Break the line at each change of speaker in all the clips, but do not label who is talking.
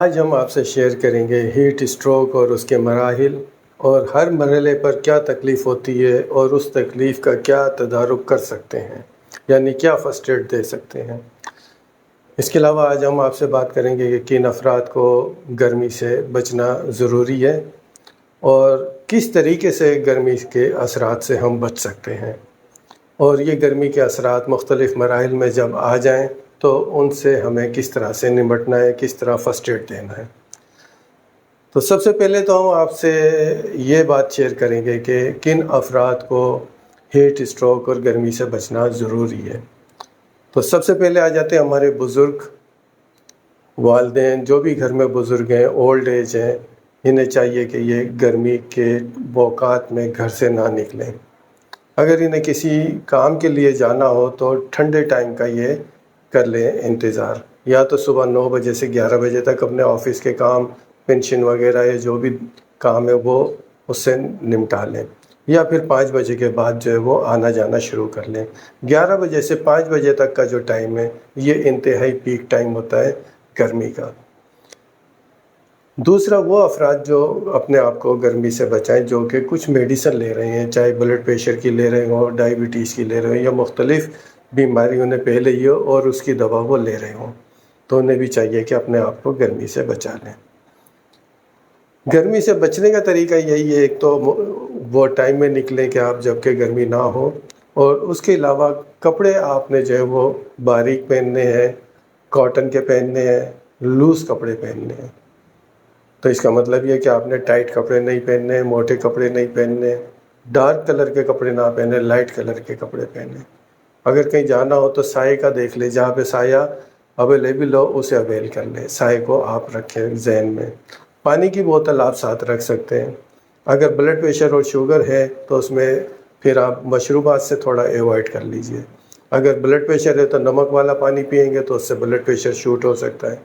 آج ہم آپ سے شیئر کریں گے ہیٹ اسٹروک اور اس کے مراحل اور ہر مرحلے پر کیا تکلیف ہوتی ہے اور اس تکلیف کا کیا تدارک کر سکتے ہیں، یعنی کیا فرسٹ ایڈ دے سکتے ہیں۔ اس کے علاوہ آج ہم آپ سے بات کریں گے کہ کن افراد کو گرمی سے بچنا ضروری ہے اور کس طریقے سے گرمی کے اثرات سے ہم بچ سکتے ہیں، اور یہ گرمی کے اثرات مختلف مراحل میں جب آ جائیں تو ان سے ہمیں کس طرح سے نمٹنا ہے، کس طرح فرسٹ ایڈ دینا ہے۔ تو سب سے پہلے تو ہم آپ سے یہ بات شیئر کریں گے کہ کن افراد کو ہیٹ اسٹروک اور گرمی سے بچنا ضروری ہے۔ تو سب سے پہلے آ جاتے ہیں ہمارے بزرگ، والدین، جو بھی گھر میں بزرگ ہیں، اولڈ ایج ہیں، انہیں چاہیے کہ یہ گرمی کے اوقات میں گھر سے نہ نکلیں۔ اگر انہیں کسی کام کے لیے جانا ہو تو ٹھنڈے ٹائم کا یہ کر لیں انتظار، یا تو صبح 9 بجے سے 11 بجے تک اپنے آفس کے کام، پینشن وغیرہ یا جو بھی کام ہے وہ اس سے نمٹا لیں، یا پھر 5 بجے کے بعد جو ہے وہ آنا جانا شروع کر لیں۔ 11 بجے سے 5 بجے تک کا جو ٹائم ہے یہ انتہائی پیک ٹائم ہوتا ہے گرمی کا۔ دوسرا، وہ افراد جو اپنے آپ کو گرمی سے بچائیں جو کہ کچھ میڈیسن لے رہے ہیں، چاہے بلڈ پریشر کی لے رہے ہوں، ڈائبٹیز کی لے رہے ہوں، یا مختلف بیماریوں نے پہلے ہی ہو اور اس کی دوا وہ لے رہے ہوں، تو انہیں بھی چاہیے کہ اپنے آپ کو گرمی سے بچا لیں۔ گرمی سے بچنے کا طریقہ یہی ہے، ایک تو وہ ٹائم میں نکلیں کہ آپ جب کہ گرمی نہ ہو، اور اس کے علاوہ کپڑے آپ نے جو ہے وہ باریک پہننے ہیں، کاٹن کے پہننے ہیں، لوز کپڑے پہننے ہیں۔ تو اس کا مطلب یہ کہ آپ نے ٹائٹ کپڑے نہیں پہننے، موٹے کپڑے نہیں پہننے، ڈارک کلر کے کپڑے نہ پہنے، لائٹ کلر کے کپڑے پہنے۔ اگر کہیں جانا ہو تو سائے کا دیکھ لیں، جہاں پہ سایہ اویلیبل ہو اسے اویل کر لیں، سائے کو آپ رکھیں ذہن میں۔ پانی کی بوتل آپ ساتھ رکھ سکتے ہیں۔ اگر بلڈ پریشر اور شوگر ہے تو اس میں پھر آپ مشروبات سے تھوڑا ایوائڈ کر لیجئے۔ اگر بلڈ پریشر ہے تو نمک والا پانی پئیں گے تو اس سے بلڈ پریشر شوٹ ہو سکتا ہے۔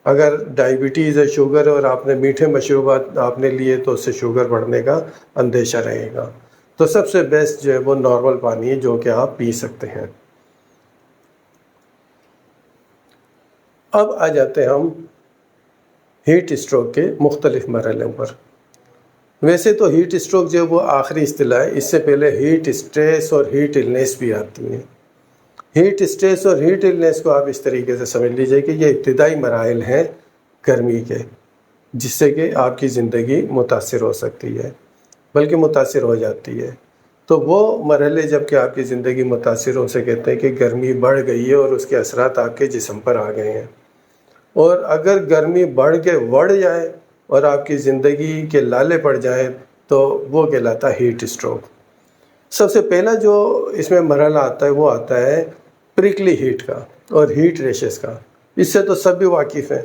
اگر ڈائبٹیز ہے، شوگر ہے، اور آپ نے میٹھے مشروبات آپ نے لیے تو اس سے شوگر بڑھنے کا اندیشہ رہے گا۔ تو سب سے بیسٹ جو ہے وہ نارمل پانی ہے جو کہ آپ پی سکتے ہیں۔ اب آ جاتے ہیں ہم ہیٹ اسٹروک کے مختلف مرحلوں پر۔ ویسے تو ہیٹ اسٹروک جو ہے وہ آخری اصطلاح ہے، اس سے پہلے ہیٹ اسٹریس اور ہیٹ النیس بھی آتی ہیں۔ ہیٹ اسٹریس اور ہیٹ النیس کو آپ اس طریقے سے سمجھ لیجئے کہ یہ ابتدائی مراحل ہیں گرمی کے، جس سے کہ آپ کی زندگی متاثر ہو سکتی ہے، بلکہ متاثر ہو جاتی ہے۔ تو وہ مرحلے جب کہ آپ کی زندگی متاثر ہو سے کہتے ہیں کہ گرمی بڑھ گئی ہے اور اس کے اثرات آپ کے جسم پر آ گئے ہیں۔ اور اگر گرمی بڑھ کے بڑھ جائے اور آپ کی زندگی کے لالے پڑ جائیں تو وہ کہلاتا ہے ہیٹ اسٹروک۔ سب سے پہلا جو اس میں مرحلہ آتا ہے وہ آتا ہے پریکلی ہیٹ کا اور ہیٹ ریشز کا۔ اس سے تو سب بھی واقف ہیں،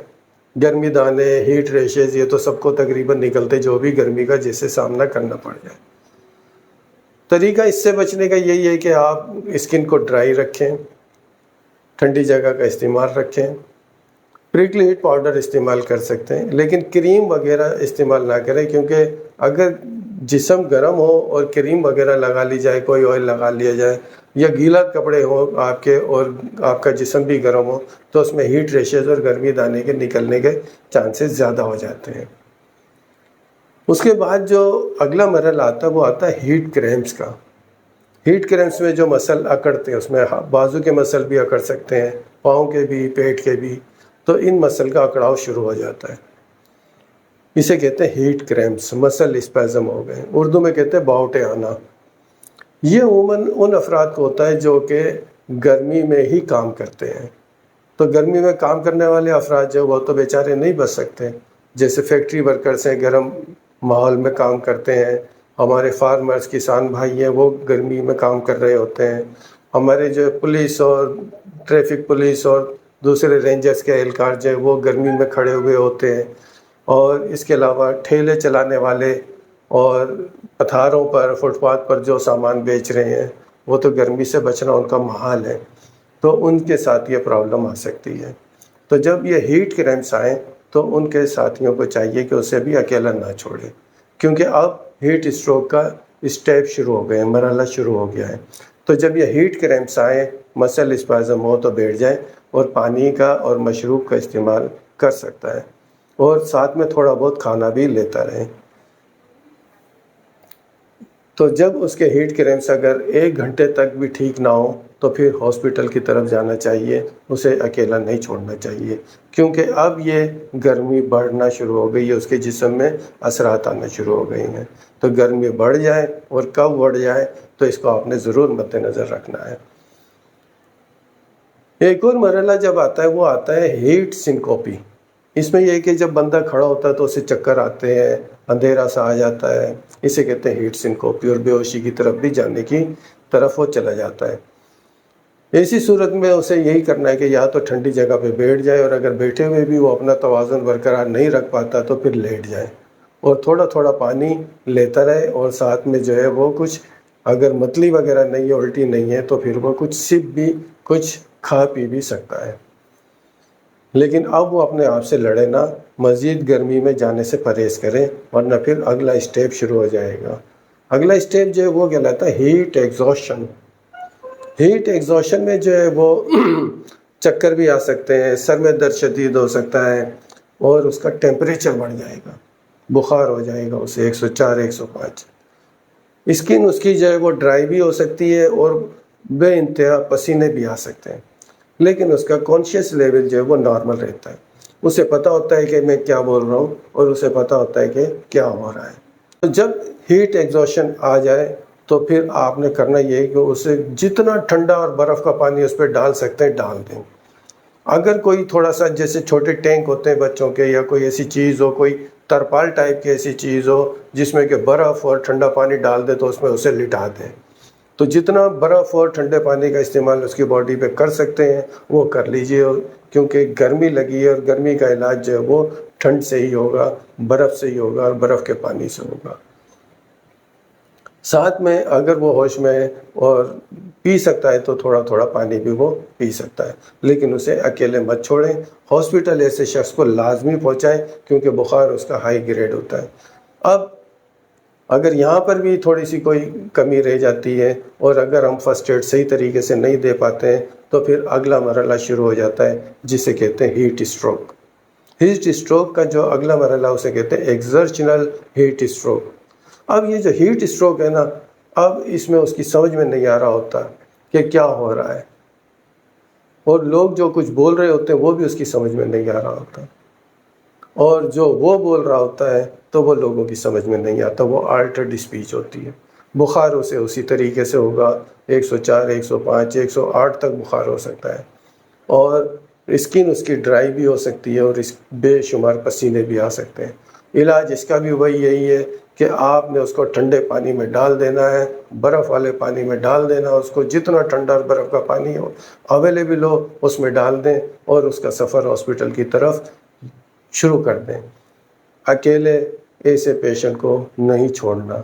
گرمی دانے، ہیٹ ریشز، یہ تو سب کو تقریباً نکلتے جو بھی گرمی کا جسے سامنا کرنا پڑ جائے۔ طریقہ اس سے بچنے کا یہی ہے کہ آپ اسکن کو ڈرائی رکھیں، ٹھنڈی جگہ کا استعمال رکھیں، پریکلی ہیٹ پاؤڈر استعمال کر سکتے ہیں، لیکن کریم وغیرہ استعمال نہ کریں، کیونکہ اگر جسم گرم ہو اور کریم وغیرہ لگا لی جائے، کوئی آئل لگا لیا جائے، یا گیلا کپڑے ہوں آپ کے اور آپ کا جسم بھی گرم ہو، تو اس میں ہیٹ ریشز اور گرمی دانے کے نکلنے کے چانسز زیادہ ہو جاتے ہیں۔ اس کے بعد جو اگلا مرحلہ آتا ہے وہ آتا ہے ہیٹ کریمپس کا۔ ہیٹ کریمپس میں جو مسل اکڑتے ہیں، اس میں بازو کے مسل بھی اکڑ سکتے ہیں، پاؤں کے بھی، پیٹ کے بھی، تو ان مسل کا اکڑاؤ شروع ہو جاتا ہے۔ اسے کہتے ہیں ہیٹ کریمپس، مسل اسپیزم ہو گئے، اردو میں کہتے ہیں باؤٹے آنا۔ یہ عموماً ان افراد کو ہوتا ہے جو کہ گرمی میں ہی کام کرتے ہیں۔ تو گرمی میں کام کرنے والے افراد جو وہ تو بیچارے نہیں بچ سکتے، جیسے فیکٹری ورکرز ہیں، گرم ماحول میں کام کرتے ہیں، ہمارے فارمرز، کسان بھائی ہیں، وہ گرمی میں کام کر رہے ہوتے ہیں، ہمارے جو پولیس اور ٹریفک پولیس اور دوسرے رینجرز کے اہلکار جو ہیں وہ گرمی میں کھڑے ہوئے ہوتے ہیں، اور اس کے علاوہ ٹھیلے چلانے والے اور پتھاروں پر، فٹ پاتھ پر جو سامان بیچ رہے ہیں، وہ تو گرمی سے بچنا ان کا محال ہے، تو ان کے ساتھ یہ پرابلم آ سکتی ہے۔ تو جب یہ ہیٹ کریمپس آئیں تو ان کے ساتھیوں کو چاہیے کہ اسے بھی اکیلا نہ چھوڑے، کیونکہ اب ہیٹ اسٹروک کا اسٹیپ شروع ہو گئے، مرحلہ شروع ہو گیا ہے۔ تو جب یہ ہیٹ کریمپس آئیں، مسل اسپازم ہو، تو بیٹھ جائیں اور پانی کا اور مشروب کا استعمال کر سکتا ہے۔ اور ساتھ میں تھوڑا بہت کھانا بھی لیتا رہے۔ تو جب اس کے ہیٹ کریمپس اگر 1 گھنٹے تک بھی ٹھیک نہ ہو تو پھر ہاسپٹل کی طرف جانا چاہیے، اسے اکیلا نہیں چھوڑنا چاہیے، کیونکہ اب یہ گرمی بڑھنا شروع ہو گئی ہے، اس کے جسم میں اثرات آنا شروع ہو گئی ہیں۔ تو گرمی بڑھ جائے اور کب بڑھ جائے تو اس کو آپ نے ضرور مد نظر رکھنا ہے۔ ایک اور مرحلہ جب آتا ہے وہ آتا ہے ہیٹ سنکوپی۔ اس میں یہ ہے کہ جب بندہ کھڑا ہوتا ہے تو اسے چکر آتے ہیں، اندھیرا سا آ جاتا ہے، اسے کہتے ہیں ہیٹ سنکوپی، اور بے ہوشی کی طرف بھی جانے کی طرف وہ چلا جاتا ہے۔ ایسی صورت میں اسے یہی کرنا ہے کہ یا تو ٹھنڈی جگہ پہ بیٹھ جائے، اور اگر بیٹھے ہوئے بھی وہ اپنا توازن برقرار نہیں رکھ پاتا تو پھر لیٹ جائے، اور تھوڑا تھوڑا پانی لیتا رہے، اور ساتھ میں جو ہے وہ کچھ اگر متلی وغیرہ نہیں ہے، الٹی نہیں ہے، تو پھر وہ کچھ سپ بھی کچھ کھا پی بھی سکتا ہے۔ لیکن اب وہ اپنے آپ سے لڑے نہ، مزید گرمی میں جانے سے پرہیز کریں، ورنہ پھر اگلا اسٹیپ شروع ہو جائے گا۔ اگلا اسٹیپ جو ہے وہ کہلاتا ہے ہیٹ ایگزوشن۔ ہیٹ ایگزوشن میں جو ہے وہ چکر بھی آ سکتے ہیں، سر میں درد شدید ہو سکتا ہے، اور اس کا ٹیمپریچر بڑھ جائے گا، بخار ہو جائے گا اسے 104 105۔ اسکن اس کی جو ہے وہ ڈرائی بھی ہو سکتی ہے، اور بے انتہا پسینے بھی آ سکتے ہیں، لیکن اس کا کانشیس لیول جو ہے وہ نارمل رہتا ہے۔ اسے پتہ ہوتا ہے کہ میں کیا بول رہا ہوں، اور اسے پتہ ہوتا ہے کہ کیا ہو رہا ہے۔ تو جب ہیٹ ایگزوشن آ جائے تو پھر آپ نے کرنا یہ ہے کہ اسے جتنا ٹھنڈا اور برف کا پانی اس پہ ڈال سکتے ہیں ڈال دیں۔ اگر کوئی تھوڑا سا جیسے چھوٹے ٹینک ہوتے ہیں بچوں کے، یا کوئی ایسی چیز ہو، کوئی ترپال ٹائپ کی ایسی چیز ہو جس میں کہ برف اور ٹھنڈا پانی ڈال دے، تو اس میں اسے لٹا دیں۔ تو جتنا برف اور ٹھنڈے پانی کا استعمال اس کی باڈی پہ کر سکتے ہیں وہ کر لیجئے، کیونکہ گرمی لگی ہے، اور گرمی کا علاج جو ہے وہ ٹھنڈ سے ہی ہوگا، برف سے ہی ہوگا، اور برف کے پانی سے ہوگا۔ ساتھ میں اگر وہ ہوش میں ہے اور پی سکتا ہے تو تھوڑا تھوڑا پانی بھی وہ پی سکتا ہے، لیکن اسے اکیلے مت چھوڑیں۔ ہاسپٹل ایسے شخص کو لازمی پہنچائیں، کیونکہ بخار اس کا ہائی گریڈ ہوتا ہے۔ اب اگر یہاں پر بھی تھوڑی سی کوئی کمی رہ جاتی ہے، اور اگر ہم فرسٹ ایڈ صحیح طریقے سے نہیں دے پاتے ہیں، تو پھر اگلا مرحلہ شروع ہو جاتا ہے، جسے کہتے ہیں ہیٹ اسٹروک۔ ہیٹ اسٹروک کا جو اگلا مرحلہ اسے کہتے ہیں ایگزرشنل ہیٹ اسٹروک۔ اب یہ جو ہیٹ اسٹروک ہے نا، اب اس میں اس کی سمجھ میں نہیں آ رہا ہوتا کہ کیا ہو رہا ہے، اور لوگ جو کچھ بول رہے ہوتے ہیں وہ بھی اس کی سمجھ میں نہیں آ رہا ہوتا، اور جو وہ بول رہا ہوتا ہے تو وہ لوگوں کی سمجھ میں نہیں آتا، وہ آلٹرڈ اسپیچ ہوتی ہے۔ بخار اسے اسی طریقے سے ہوگا، 104 105 108 تک بخار ہو سکتا ہے، اور اسکن اس کی ڈرائی بھی ہو سکتی ہے، اور اس بے شمار پسینے بھی آ سکتے ہیں۔ علاج اس کا بھی وہی یہی ہے کہ آپ نے اس کو ٹھنڈے پانی میں ڈال دینا ہے، برف والے پانی میں ڈال دینا، اس کو جتنا ٹھنڈا اور برف کا پانی ہو اویلیبل ہو اس میں ڈال دیں، اور اس کا سفر ہاسپٹل کی طرف شروع کر دیں۔ اکیلے ایسے پیشنٹ کو نہیں چھوڑنا،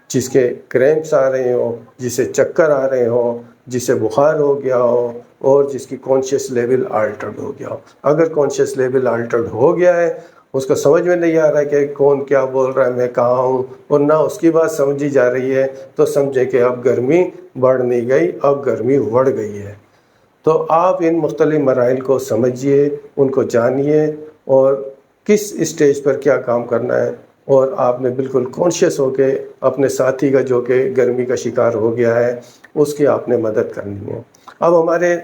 جس کے کریمپس آ رہے ہوں، جسے چکر آ رہے ہوں، جسے بخار ہو گیا ہو، اور جس کی کانشیس لیول آلٹرڈ ہو گیا ہو۔ اگر کانشیس لیول آلٹرڈ ہو گیا ہے، اس کو سمجھ میں نہیں آ رہا ہے کہ کون کیا بول رہا ہے، میں کہاں ہوں، اور نہ اس کی بات سمجھی جا رہی ہے، تو سمجھے کہ اب گرمی بڑھ نہیں گئی، اب گرمی بڑھ گئی ہے۔ تو آپ ان مختلف مراحل کو سمجھیے، ان کو جانیے، اور کس اسٹیج پر کیا کام کرنا ہے، اور آپ نے بالکل کانشیس ہو کے اپنے ساتھی کا جو کہ گرمی کا شکار ہو گیا ہے اس کی آپ نے مدد کرنی ہے۔ اب ہمارے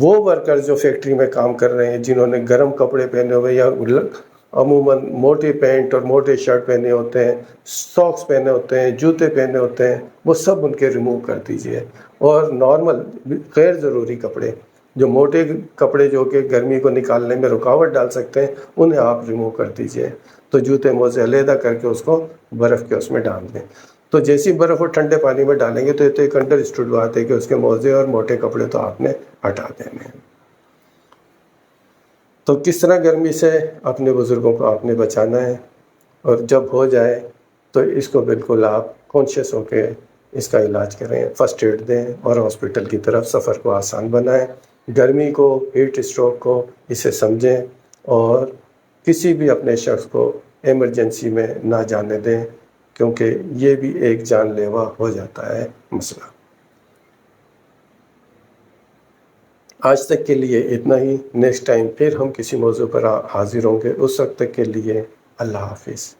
وہ ورکر جو فیکٹری میں کام کر رہے ہیں، جنہوں نے گرم کپڑے پہنے ہوئے یا عموماً موٹے پینٹ اور موٹے شرٹ پہنے ہوتے ہیں، ساکس پہنے ہوتے ہیں، جوتے پہنے ہوتے ہیں، وہ سب ان کے ریموو کر دیجئے، اور نارمل غیر ضروری کپڑے، جو موٹے کپڑے جو کہ گرمی کو نکالنے میں رکاوٹ ڈال سکتے ہیں، انہیں آپ ریموو کر دیجئے۔ تو جوتے موزے علیحدہ کر کے اس کو برف کے اس میں ڈال دیں۔ تو جیسی برف اور ٹھنڈے پانی میں ڈالیں گے تو یہ تو ایک انڈرسٹوڈ بات ہے کہ اس کے موزے اور موٹے کپڑے تو آپ نے ہٹا دینے ہیں۔ تو کس طرح گرمی سے اپنے بزرگوں کو آپ نے بچانا ہے، اور جب ہو جائے تو اس کو بالکل آپ کانشیس ہو کے اس کا علاج کریں، فرسٹ ایڈ دیں، اور ہاسپٹل کی طرف سفر کو آسان بنائیں۔ گرمی کو، ہیٹ اسٹروک کو اسے سمجھیں، اور کسی بھی اپنے شخص کو ایمرجنسی میں نہ جانے دیں، کیونکہ یہ بھی ایک جان لیوا ہو جاتا ہے مسئلہ۔ آج تک کے لیے اتنا ہی. نیکسٹ ٹائم پھر ہم کسی موضوع پر حاضر ہوں گے. اس وقت تک کے لیے اللہ حافظ.